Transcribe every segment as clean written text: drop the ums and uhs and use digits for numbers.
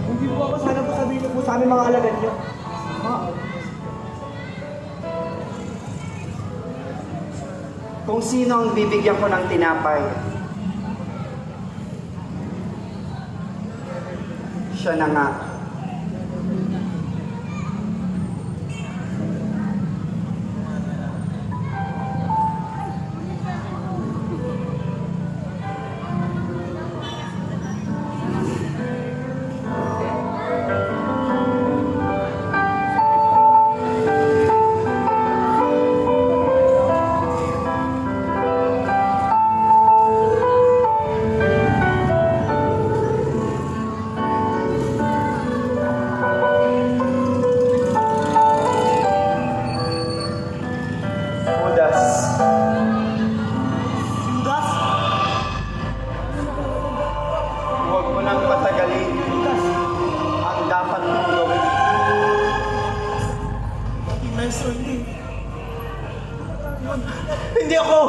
Hindi po ako, sana po sabihin niyo po sa amin mga alagad niyo. Ha? Kung sino ang bibigyan ko ng tinapay, siya na nga. Judas. Judas? Huwag mo nang patagalin. Judas? Ang dapat mong gawin. Maestro, hindi. Hindi ako!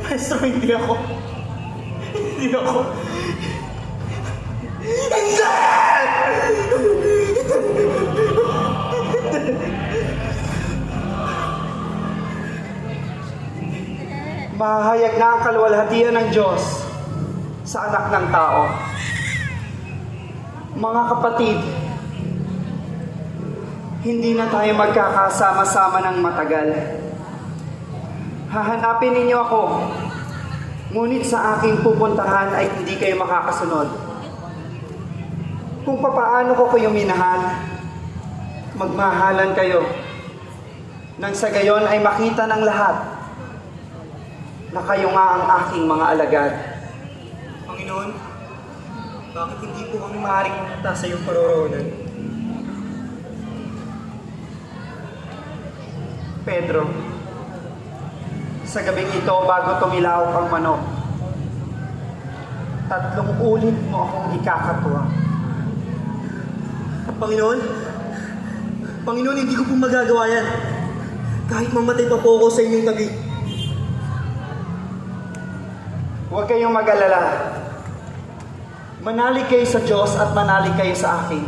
Maestro, hindi ako. Hindi ako. Hindi! Mahayag na ang kaluwalhatian ng Diyos sa anak ng tao. Mga kapatid, hindi na tayo magkakasama-sama ng matagal. Hahanapin ninyo ako, ngunit sa aking pupuntahan ay hindi kayo makakasunod. Kung papaano ko kayo minahal, magmahalan kayo. Nang sa gayon ay makita ng lahat na kayo nga ang aking mga alagad. Panginoon, bakit hindi po kami maaaring pumunta sa iyong paroroonan? Pedro, sa gabing ito bago tumilaw ang manok, 3 ulit mo akong ikakatuwa. Panginoon, hindi ko po magagawa yan. Kahit mamatay pa po ako sa inyong tabi. Huwag kayong mag-alala. Manalig kayo sa Diyos at manalig kayo sa akin.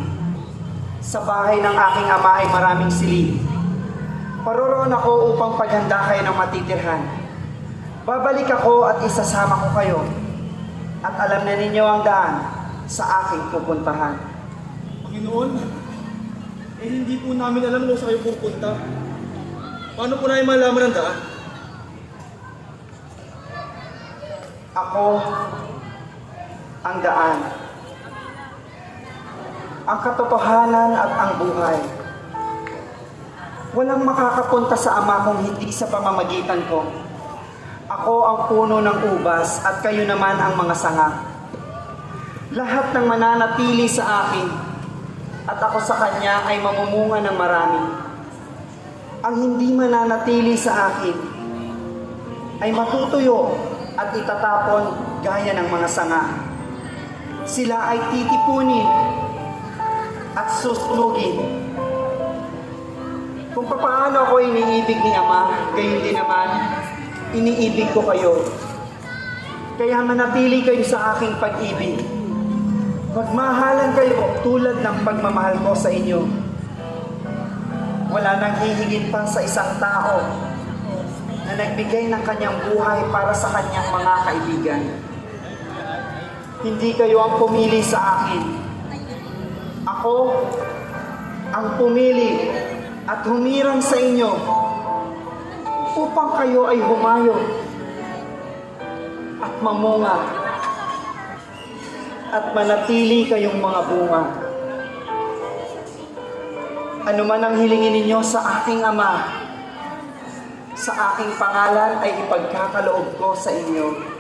Sa bahay ng aking ama ay maraming silid. Paroroon ako upang paghanda kayo ng matitirhan. Babalik ako at isasama ko kayo. At alam na ninyo ang daan sa aking pupuntahan. Panginoon, hindi po namin alam kung saan kayo pupunta. Paano po namin malaman ang daan? Ako ang daan, ang katotohanan at ang buhay. Walang makakapunta sa Ama kung hindi sa pamamagitan ko. Ako ang puno ng ubas at kayo naman ang mga sanga. Lahat ng mananatili sa akin at ako sa kanya ay mamumunga ng marami. Ang hindi mananatili sa akin ay matutuyo at itatapon gaya ng mga sanga. Sila ay titipunin at susunugin. Kung paano ako iniibig ni Ama, gayon din naman, iniibig ko kayo. Kaya manatili kayo sa aking pag-ibig. Magmahalan kayo tulad ng pagmamahal ko sa inyo. Wala nang hihigit pa sa isang tao na nagbigay ng kanyang buhay para sa kanyang mga kaibigan. Hindi kayo ang pumili sa akin. Ako ang pumili at humirang sa inyo upang kayo ay humayo at mamunga at manatili kayong mga bunga. Ano man ang hilingin ninyo sa aking Ama, sa aking pangalan ay ipagkakaloob ko sa inyo.